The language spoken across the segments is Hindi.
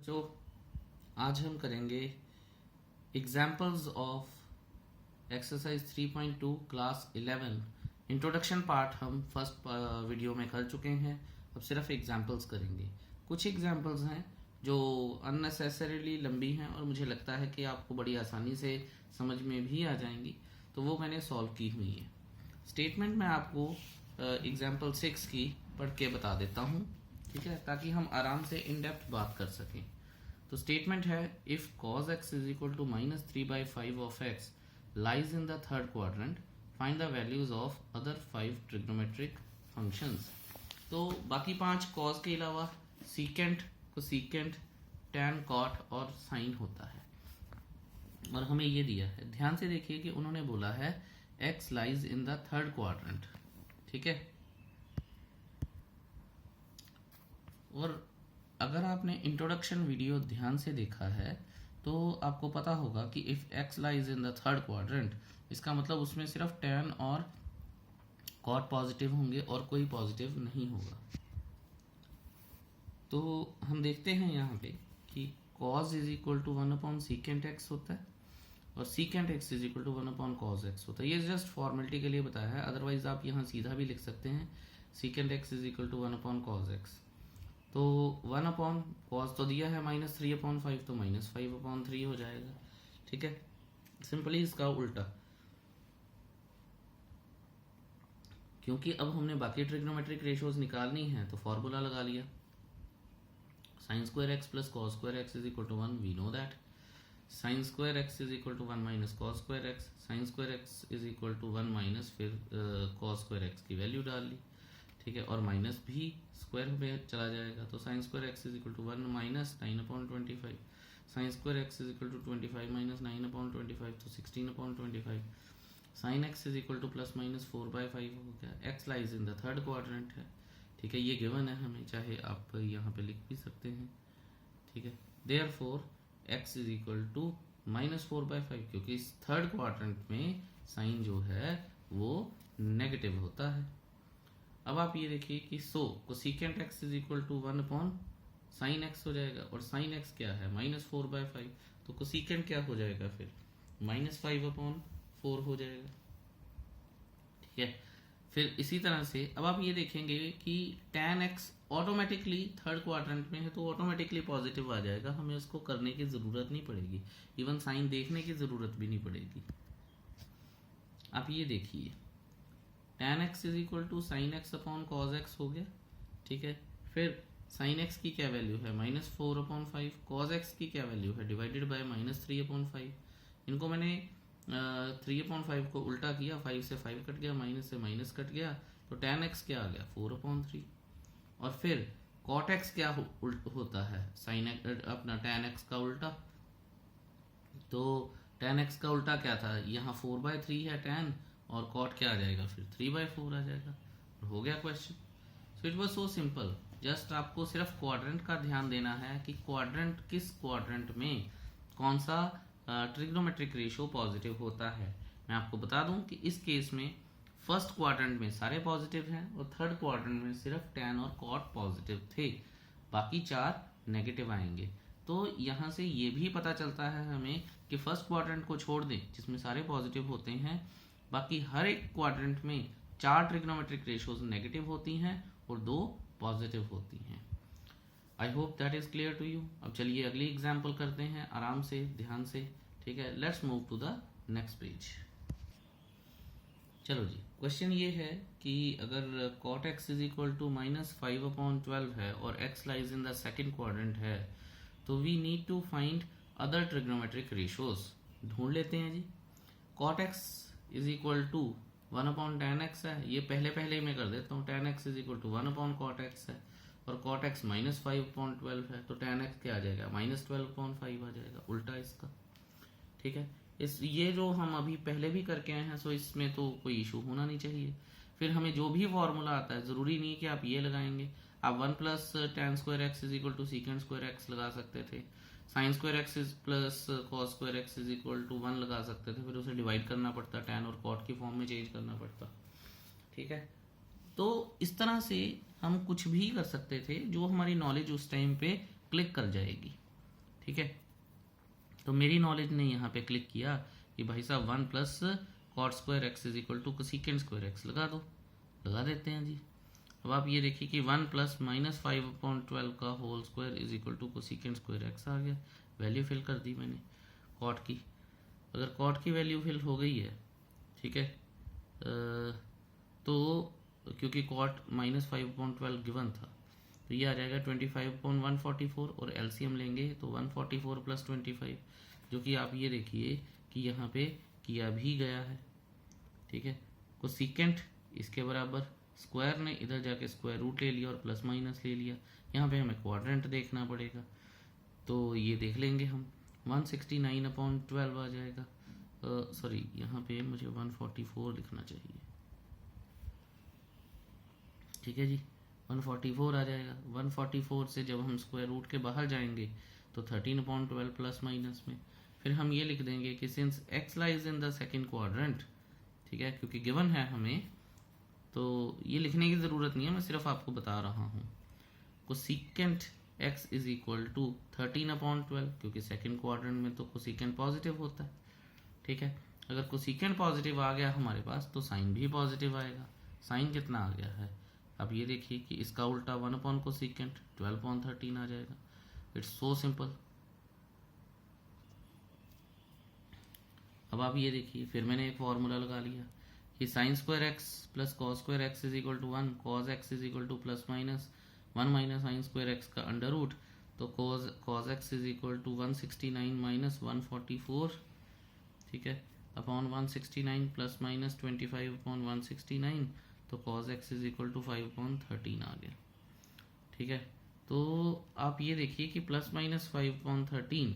बच्चों, आज हम करेंगे examples of exercise 3.2 class 11। Introduction part हम फर्स्ट वीडियो में कर चुके हैं। अब सिर्फ एग्जाम्पल्स करेंगे। कुछ एग्जाम्पल्स हैं जो अननेसेसरीली लंबी हैं और मुझे लगता है कि आपको बड़ी आसानी से समझ में भी आ जाएंगी, तो वो मैंने सॉल्व की हुई है। स्टेटमेंट मैं आपको एग्जाम्पल 6 की पढ़ के बता देता हूँ, ठीक है, ताकि हम आराम से इन डेप्थ बात कर सकें। तो स्टेटमेंट है, if cos x is equal to -3/5 of x lies in the third quadrant, find the values of other 5 trigonometric functions. तो बाकी 5 cos के अलावा सीकेंट, कोसीकेंट, टैन, कॉट और साइन होता है। और हमें ये दिया है, ध्यान से देखिए कि उन्होंने बोला है x lies in the third quadrant, ठीक है। और अगर आपने इंट्रोडक्शन वीडियो ध्यान से देखा है तो आपको पता होगा कि if x lies in the third quadrant, इसका मतलब उसमें सिर्फ टैन और कॉट पॉजिटिव होंगे और कोई पॉजिटिव नहीं होगा। तो हम देखते हैं यहाँ पे कि cos is equal to 1 secant x होता है और secant x is equal to 1 cos x होता है। ये जस्ट फॉर्मेलिटी के लिए बताया है, अदरवाइज आप यहाँ सीधा भी लिख सकते हैं secant x is equal to 1 cos x. तो 1 cos तो दिया है -3/5, तो -5/3 हो जाएगा, ठीक है। सिंपली इसका उल्टा, क्योंकि अब हमने बाकी ट्रिग्नोमेट्रिक रेशियोज निकालनी है तो फॉर्मूला लगा लिया, sin square x plus cos square x is equal to 1, we know that. sin square x is equal to 1 minus cos square x, sin square x is equal to 1 minus फिर कॉस स्क्वायर एक्स की वैल्यू डाल ली, ठीक है, और माइनस भी स्क्वायर में चला जाएगा। तो sin square x is equal to 1 minus 9/25, sin square x is equal to 25 minus 9/25, तो 16/25। sin x is equal to plus minus 4/5 हो गया। x lies in the third quadrant है, ठीक है, ये गिवन है हमें, चाहे आप यहाँ पे लिख भी सकते हैं, ठीक है। Therefore x is equal to -4/5, क्योंकि इस थर्ड क्वाड्रेंट में साइन जो है वो नेगेटिव होता है। अब आप ये देखिए कि cosecant x is equal to 1/sin x हो जाएगा, और sin x क्या है -4/5, तो कोसेकेंट क्या हो जाएगा फिर -5/4 हो जाएगा, ठीक है। फिर इसी तरह से अब आप ये देखेंगे कि tan x automatically third quadrant में है तो ऑटोमेटिकली पॉजिटिव आ जाएगा, हमें उसको करने की ज़रूरत नहीं पड़ेगी, इवन साइन देखने की ज़रूरत भी नहीं पड़ेगी। आप ये देखिए tan x is equal to sine x upon cos x हो गया, ठीक है। फिर साइन x की क्या वैल्यू है -4/5, कॉज x की क्या वैल्यू है डिवाइडेड बाय -3/5। इनको मैंने 3/5 को उल्टा किया, 5 से 5 कट गया, माइनस से माइनस कट गया, तो tan x क्या आ गया 4/3। और फिर cot x क्या होता है sin अपना tan x का उल्टा, तो tan x का उल्टा क्या था, यहाँ 4/3 है tan, और cot क्या आ जाएगा फिर 3/4 आ जाएगा। हो गया question. So it was so simple, just आपको सिर्फ क्वाड्रेंट का ध्यान देना है कि क्वाड्रेंट किस क्वाड्रेंट में कौन सा ट्रिग्नोमेट्रिक रेशियो पॉजिटिव होता है। मैं आपको बता दूं कि इस केस में फर्स्ट क्वाड्रेंट में सारे पॉजिटिव हैं और थर्ड क्वाड्रेंट में सिर्फ टैन और कॉट पॉजिटिव थे, बाकी 4 नेगेटिव आएंगे। तो यहाँ से ये भी पता चलता है हमें कि फर्स्ट क्वाड्रेंट को छोड़ दें जिसमें सारे पॉजिटिव होते हैं, बाकी हर एक क्वाड्रेंट में 4 ट्रिग्नोमेट्रिक रेशियोज नेगेटिव होती हैं और 2 पॉजिटिव होती हैं। I hope that is clear to you. अब चलिए अगली एग्जाम्पल करते हैं आराम से, ध्यान से, ठीक है। Let's move to the next page. चलो जी, क्वेश्चन ये है कि अगर cot x is equal to -5/12 है और x lies in the second quadrant है, तो we need to find other trigonometric ratios. ढूंढ लेते हैं जी। cot x is equal to 1/tan x है, ये पहले मैं कर देता हूँ, tan x is equal to 1/cot x है, और cot x -5/12 है, तो tan x क्या आ जाएगा -12/5 आ जाएगा, उल्टा इसका, ठीक है। ये जो हम अभी पहले भी करके आए हैं, सो इसमें तो कोई इशू होना नहीं चाहिए। फिर हमें जो भी फॉर्मूला आता है, ज़रूरी नहीं है कि आप ये लगाएंगे, आप 1 plus tan square x is equal to secant square x लगा सकते थे, sin square x is plus cos square x is equal to 1 लगा सकते थे, फिर उसे डिवाइड करना पड़ता, tan और cot की फॉर्म में चेंज करना पड़ता, ठीक है। तो इस तरह से हम कुछ भी कर सकते थे जो हमारी नॉलेज उस टाइम पे क्लिक कर जाएगी, ठीक है, तो मेरी नॉलेज ने यहाँ पे क्लिक किया कि भाई साहब 1 plus cot square x is equal to cosecant square x लगा दो, लगा देते हैं जी। अब आप ये देखिए कि 1 प्लस माइनस 5/12 का whole square is equal to cosecant square x आ गया। वैल्यू फिल कर दी मैंने कॉट की। अगर कॉट की वैल्यू फिल हो गई है, ठीक है, तो क्योंकि कॉट माइनस 5/12 गिवन था, तो ये आ जाएगा 25/144 और एलसीएम लेंगे तो 144 प्लस 25, जो कि आप ये देखिए कि यहाँ पे किया भी गया है। ठीक है, कोसेकेंट इसके बराबर, स्क्वायर ने इधर जाके स्क्वायर रूट ले लिया और प्लस माइनस ले लिया। यहाँ पे हमें क्वाड्रेंट देखना पड़ेगा, तो ये देख लेंगे हम। 169/12 आ जाएगा। सॉरी, यहाँ पे मुझे 144 लिखना चाहिए। ठीक है जी, 144 आ जाएगा। 144 से जब हम स्क्वायर रूट के बाहर जाएंगे तो 13/12 प्लस माइनस में फिर हम ये लिख देंगे कि since x lies in the second quadrant, ठीक है, क्योंकि गिवन है हमें, तो ये लिखने की ज़रूरत नहीं है, मैं सिर्फ आपको बता रहा हूँ। Cosecant x is equal to 13/12, क्योंकि सेकेंड क्वाड्रेंट में तो कोसेकेंट पॉजिटिव होता है। ठीक है, अगर कोसेकेंट पॉजिटिव आ गया हमारे पास तो साइन भी पॉजिटिव आएगा। साइन कितना आ गया है, अब ये देखिए कि इसका उल्टा 1/कोसेकेंट 12/13 आ जाएगा। It's so simple. अब आप ये देखिए, फिर मैंने एक फॉर्मूला लगा लिया कि sine square x plus cos square x is equal to 1, cos x is equal to plus minus 1 minus sine square x का अंडर रूट, तो cos x is equal to 169 minus 144, ठीक है, अपॉन 169 प्लस माइनस 25/169, तो cos x is equal to 5/13 आ गया। ठीक है, तो आप ये देखिए कि प्लस माइनस 5/13,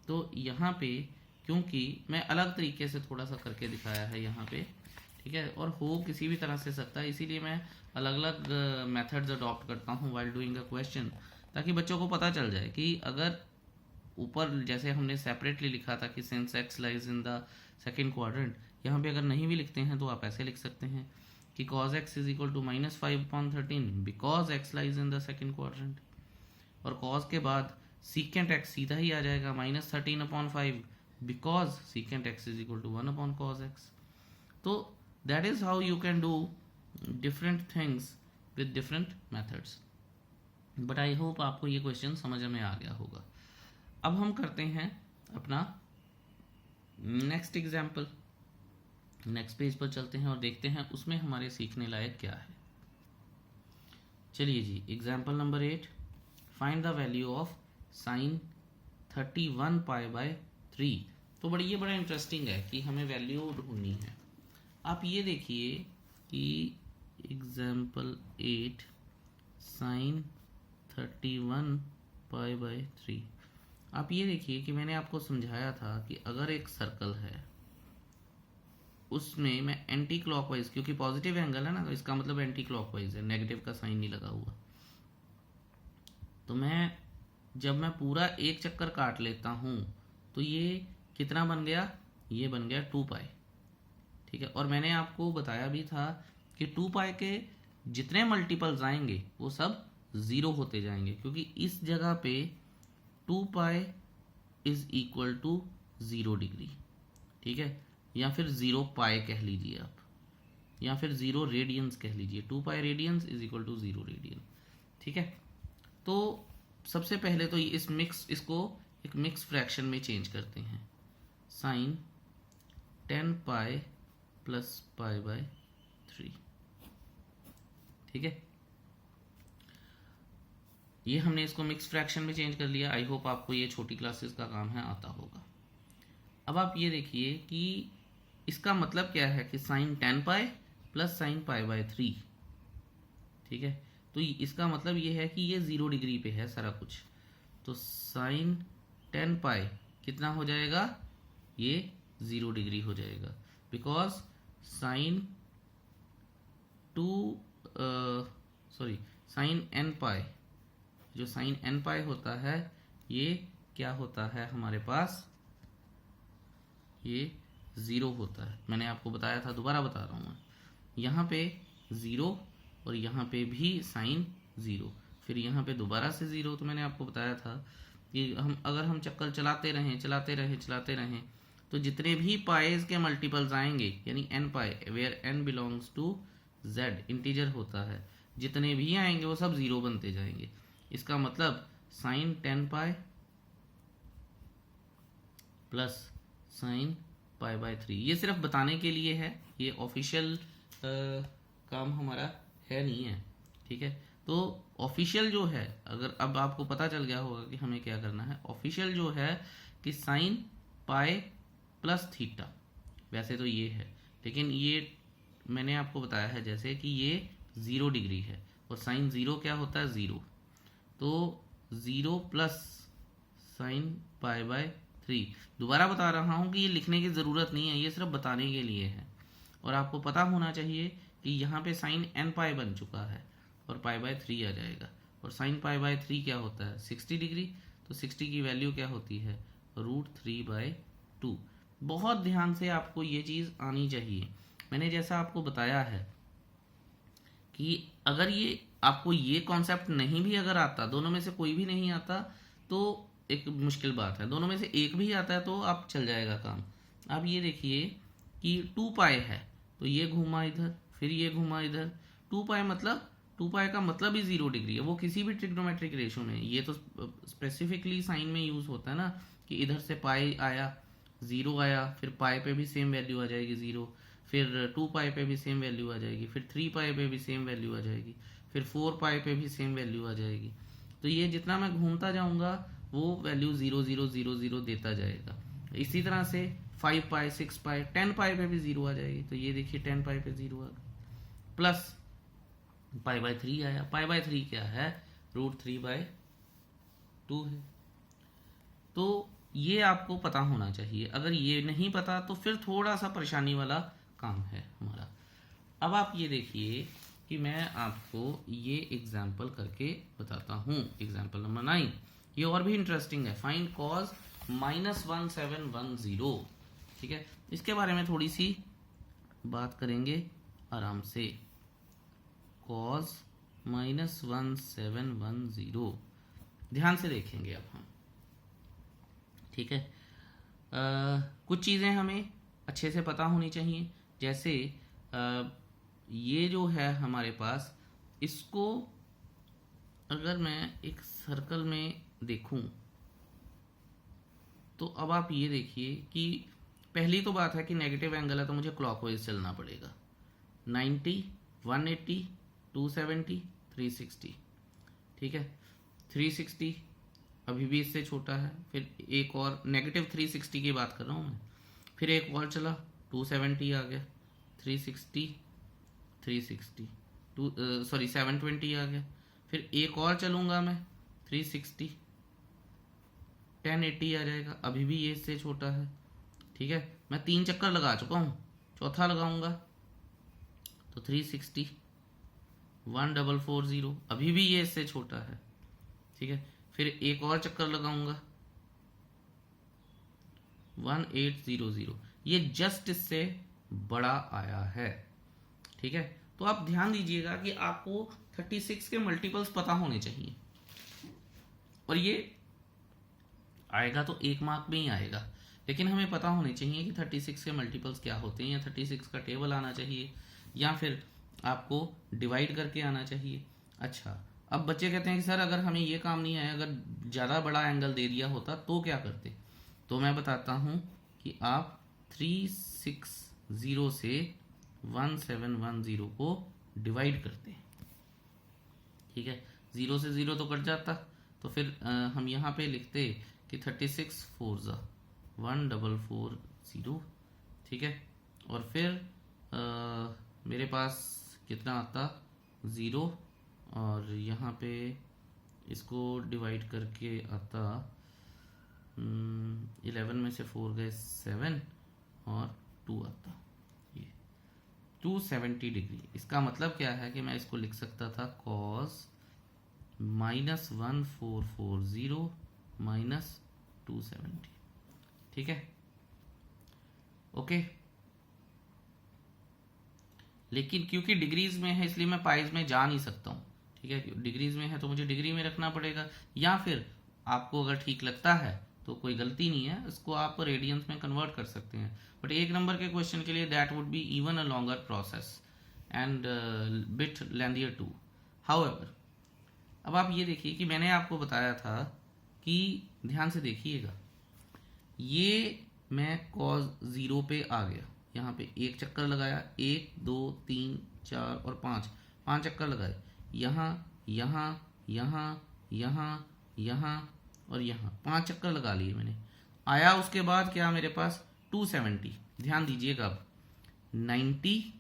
तो यहाँ पे क्योंकि मैं अलग तरीके से थोड़ा सा करके दिखाया है यहाँ पे, ठीक है, और हो किसी भी तरह से सकता है, इसीलिए मैं अलग अलग मेथड्स अडॉप्ट करता हूँ वाइल डूइंग अ क्वेश्चन, ताकि बच्चों को पता चल जाए कि अगर ऊपर जैसे हमने सेपरेटली लिखा था कि since x lies in the second quadrant, यहाँ पे अगर नहीं भी लिखते हैं तो आप ऐसे लिख सकते हैं कि cos x is equal to minus 5/13 because x lies in the second quadrant, और cos के बाद सीकेंट x सीधा ही आ जाएगा minus 13/5 because secant x is equal to 1/cos x। तो that is how you can do different things with different methods. But I hope आपको ये क्वेश्चन समझ में आ गया होगा। अब हम करते हैं अपना नेक्स्ट एग्जाम्पल। नेक्स्ट पेज पर चलते हैं और देखते हैं उसमें हमारे सीखने लायक क्या है। चलिए जी, example number 8, find the value of sine 31π/3। तो ये बड़ा इंटरेस्टिंग है कि हमें वैल्यू ढूंढनी है। आप ये देखिए कि एग्जाम्पल 8 साइन 31π/3, आप ये देखिए कि मैंने आपको समझाया था कि अगर एक सर्कल है उसमें मैं एंटी क्लॉकवाइज, क्योंकि पॉजिटिव एंगल है ना, तो इसका मतलब एंटी क्लॉकवाइज है, नेगेटिव का साइन नहीं लगा हुआ, तो जब मैं पूरा एक चक्कर काट लेता हूं तो ये कितना बन गया, ये बन गया 2π। ठीक है, और मैंने आपको बताया भी था कि 2π के जितने मल्टीपल्स आएंगे वो सब 0 होते जाएंगे, क्योंकि इस जगह पे 2π इज इक्वल टू 0 डिग्री। ठीक है, या फिर 0π कह लीजिए आप, या फिर 0 रेडियंस कह लीजिए। 2π radians is equal to 0 radian. ठीक है, तो सबसे पहले तो इसको एक मिक्स फ्रैक्शन में चेंज करते हैं। Sine 10π plus π/3। ठीक है, ये हमने इसको मिक्स फ्रैक्शन में चेंज कर लिया। आई होप आपको ये छोटी क्लासेस का काम है आता होगा। अब आप ये देखिए कि इसका मतलब क्या है कि साइन 10π प्लस साइन π/3। ठीक है, तो इसका मतलब ये है कि ये 0 डिग्री पे है सारा कुछ, तो साइन 10π कितना हो जाएगा, ये 0 डिग्री हो जाएगा, बिकॉज साइन साइन nπ, जो साइन nπ होता है ये क्या होता है हमारे पास, ये 0 होता है। मैंने आपको बताया था, दोबारा बता रहा हूँ मैं, यहाँ पे 0 और यहाँ पे भी साइन 0, फिर यहाँ पे दोबारा से 0, तो मैंने आपको बताया था कि अगर हम चक्कर चलाते रहें तो जितने भी पाएज के मल्टीपल्स आएंगे, यानी n पाए where n belongs to z, integer होता है, जितने भी आएंगे वो सब 0 बनते जाएंगे। इसका मतलब sign 10 pi plus sine pi by 3, ये सिर्फ बताने के लिए है, ये ऑफिशियल काम हमारा है नहीं है, ठीक है। तो ऑफिशियल जो है, अगर अब आपको पता चल गया होगा कि हमें क्या करना है, ऑफिशियल जो है कि साइन पाई प्लस थीटा, वैसे तो ये है, लेकिन ये मैंने आपको बताया है जैसे कि ये 0 डिग्री है और साइन 0 क्या होता है 0, तो 0 प्लस साइन पाई बाय 3। दोबारा बता रहा हूँ कि ये लिखने की ज़रूरत नहीं है, ये सिर्फ बताने के लिए है। और आपको पता होना चाहिए कि यहाँ पे साइन n पाई बन चुका है और पाई बाय 3 आ जाएगा, और साइन पाई बाय 3 क्या होता है 60 डिग्री, तो 60 की वैल्यू क्या होती है √3/2। बहुत ध्यान से आपको ये चीज़ आनी चाहिए। मैंने जैसा आपको बताया है कि अगर ये आपको ये कॉन्सेप्ट नहीं भी अगर आता, दोनों में से कोई भी नहीं आता तो एक मुश्किल बात है, दोनों में से एक भी आता है तो आप चल जाएगा काम। अब ये देखिए कि 2 पाई है तो ये घूमा इधर, फिर ये घूमा इधर, 2 पाई मतलब 2 पाई का मतलब ही 0 डिग्री है, वो किसी भी ट्रिग्नोमेट्रिक रेशो में, ये तो स्पेसिफिकली साइन में यूज होता है ना, कि इधर से पाई आया 0 आया, फिर पाई पे भी सेम वैल्यू आ जाएगी 0, फिर 2 पाई पे भी सेम वैल्यू आ जाएगी, फिर 3 पाई पे भी सेम वैल्यू आ जाएगी, फिर 4 पाई पे भी सेम वैल्यू आ जाएगी। तो ये जितना मैं घूमता जाऊंगा वो वैल्यू 0 0 0 0 देता जाएगा। इसी तरह से 5 पाई 6 पाई 10 पाई पे भी 0 आ जाएगी, तो ये देखिए 10 पाई पे 0 आ गया, प्लस पाई बाय 3 आया, पाई बाय 3 क्या है √3/2 है। तो ये आपको पता होना चाहिए, अगर ये नहीं पता तो फिर थोड़ा सा परेशानी वाला काम है हमारा। अब आप ये देखिए कि मैं आपको ये एग्जाम्पल करके बताता हूँ, एग्जाम्पल नंबर 9, ये और भी इंटरेस्टिंग है, फाइंड कॉज -1710, ठीक है। इसके बारे में थोड़ी सी बात करेंगे आराम से। कॉज -1710 ध्यान से देखेंगे अब हम, ठीक है। कुछ चीज़ें हमें अच्छे से पता होनी चाहिए, जैसे ये जो है हमारे पास, इसको अगर मैं एक सर्कल में देखूं तो अब आप ये देखिए कि पहली तो बात है कि नेगेटिव एंगल है तो मुझे क्लॉकवाइज चलना पड़ेगा, 90 180 270 360, ठीक है। 360 अभी भी इससे छोटा है, फिर एक और नेगेटिव 360 की बात कर रहा हूँ मैं, फिर एक और चला 270 आ गया, 360 360 720 आ गया, फिर एक और चलूँगा मैं 360 1080 आ जाएगा, अभी भी ये इससे छोटा है, ठीक है। मैं 3 चक्कर लगा चुका हूँ, चौथा लगाऊंगा तो 360 1440, अभी भी ये इससे छोटा है, ठीक है। फिर एक और चक्कर लगाऊंगा 1800, ये जस्ट इससे बड़ा आया है, ठीक है। तो आप ध्यान दीजिएगा कि आपको 36 के मल्टीपल्स पता होने चाहिए, और ये आएगा तो 1 मार्क में ही आएगा, लेकिन हमें पता होने चाहिए कि 36 के मल्टीपल्स क्या होते हैं, या 36 का टेबल आना चाहिए, या फिर आपको डिवाइड करके आना चाहिए। अच्छा, अब बच्चे कहते हैं कि सर अगर हमें ये काम नहीं आया, अगर ज़्यादा बड़ा एंगल दे दिया होता तो क्या करते, तो मैं बताता हूँ कि आप 360 से 1710 को डिवाइड करते हैं, ठीक है। 0 से 0 तो कट जाता, तो फिर हम यहाँ पे लिखते कि 36 4 1440, ठीक है। और फिर मेरे पास कितना आता 0, और यहाँ पे इसको डिवाइड करके आता 11 में से 4 गए 7 और 2 आता, ये 270 डिग्री। इसका मतलब क्या है कि मैं इसको लिख सकता था cos -1440 -270, ठीक है, ओके। लेकिन क्योंकि डिग्रीज में है इसलिए मैं पाइज में जा नहीं सकता हूँ, ठीक है। डिग्रीज में है तो मुझे डिग्री में रखना पड़ेगा, या फिर आपको अगर ठीक लगता है तो कोई गलती नहीं है, इसको आप रेडियंस में कन्वर्ट कर सकते हैं, बट एक नंबर के क्वेश्चन के लिए that would be even a longer process and bit lengthier too. However, अब आप ये देखिए कि मैंने आपको बताया था कि ध्यान से देखिएगा, ये मैं cos 0 पे आ गया, यहाँ पे एक चक्कर लगाया, 1 2 3 4 और 5 चक्कर लगाए, यहाँ यहाँ यहाँ यहाँ यहाँ और यहाँ 5 चक्कर लगा लिए मैंने। आया उसके बाद क्या मेरे पास 270, ध्यान दीजिएगा, अब 90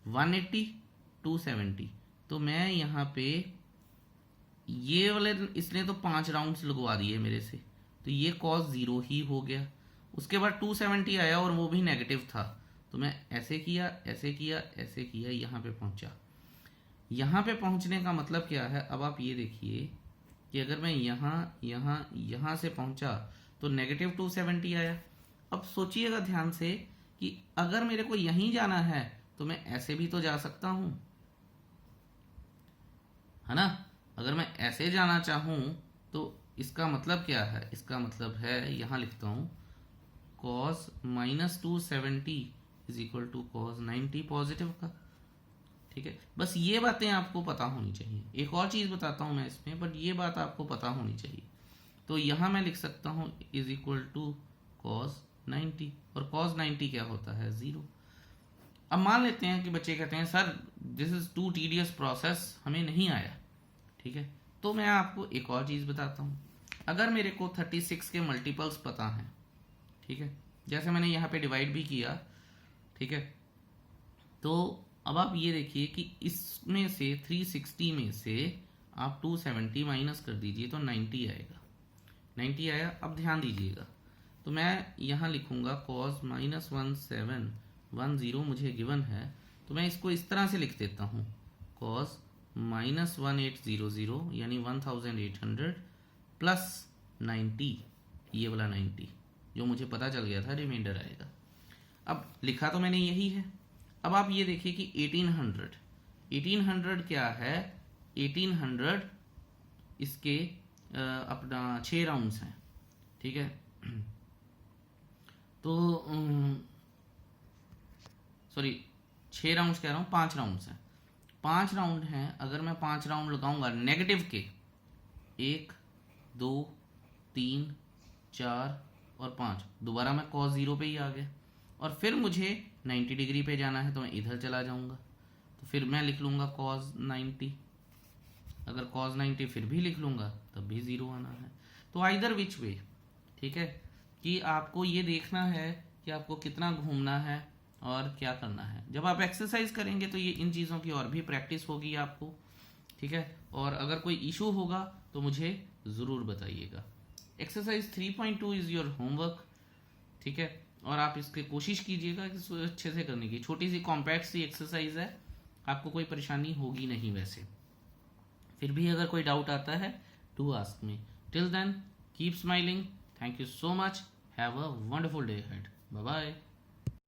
180 270, तो मैं यहाँ पे ये वाले इसने तो 5 राउंड्स लगवा दिए मेरे से, तो ये cos 0 ही हो गया। उसके बाद 270 आया और वो भी नेगेटिव था, तो मैं ऐसे किया ऐसे किया ऐसे किया, यहाँ पे पहुंचा। यहाँ पे पहुंचने का मतलब क्या है, अब आप ये देखिए कि अगर मैं यहाँ से पहुंचा तो नेगेटिव 270 आया। अब सोचिएगा ध्यान से कि अगर मेरे को यहीं जाना है तो मैं ऐसे भी तो जा सकता हूं, है ना। अगर मैं ऐसे जाना चाहूं तो इसका मतलब क्या है, इसका मतलब है, यहां लिखता हूं, cos -270 is equal to cos 90 positive का। ठीक है, बस ये बातें आपको पता होनी चाहिए। एक और चीज़ बताता हूं मैं इसमें, बट ये बात आपको पता होनी चाहिए। तो यहाँ मैं लिख सकता हूँ इज इक्वल टू cos 90, और cos 90 क्या होता है, 0। अब मान लेते हैं कि बच्चे कहते हैं sir this is too tedious process, हमें नहीं आया। ठीक है, तो मैं आपको एक और चीज़ बताता हूँ। अगर मेरे को 36 के मल्टीपल्स पता हैं, ठीक है, जैसे मैंने यहाँ पे डिवाइड भी किया, ठीक है, तो अब आप ये देखिए कि इसमें से 360 में से आप 270 माइनस कर दीजिए तो 90 आएगा। 90 आया। अब ध्यान दीजिएगा, तो मैं यहाँ लिखूंगा cos -1710 मुझे गिवन है, तो मैं इसको इस तरह से लिख देता हूँ, cos -1800 यानी 1800 प्लस 90, ये वाला 90 जो मुझे पता चल गया था, रिमाइंडर आएगा। अब लिखा तो मैंने यही है। अब आप ये देखिए कि 1800 क्या है, 1800 इसके अपना 6 राउंड्स हैं। ठीक है, तो सॉरी 6 राउंड्स कह रहा हूँ, 5 राउंड्स हैं। 5 राउंड हैं, अगर मैं 5 राउंड लगाऊंगा नेगेटिव के, 1 2 3 4 और 5, दोबारा मैं cos 0 पे ही आ गया। और फिर मुझे 90 डिग्री पे जाना है तो मैं इधर चला जाऊंगा, तो फिर मैं लिख लूँगा cos 90। अगर cos 90 फिर भी लिख लूँगा तब भी 0 आना है। तो आइदर विच वे, ठीक है, कि आपको ये देखना है कि आपको कितना घूमना है और क्या करना है। जब आप एक्सरसाइज करेंगे तो ये इन चीज़ों की और भी प्रैक्टिस होगी आपको। ठीक है, और अगर कोई इशू होगा तो मुझे ज़रूर बताइएगा। Exercise 3.2 is your homework. ठीक है, और आप इसकी कोशिश कीजिएगा कि इसको अच्छे से करने की। छोटी सी कॉम्पैक्ट सी एक्सरसाइज है, आपको कोई परेशानी होगी नहीं वैसे। फिर भी अगर कोई डाउट आता है do ask me. Till then keep smiling. Thank you so much. Have a wonderful day ahead. Bye bye.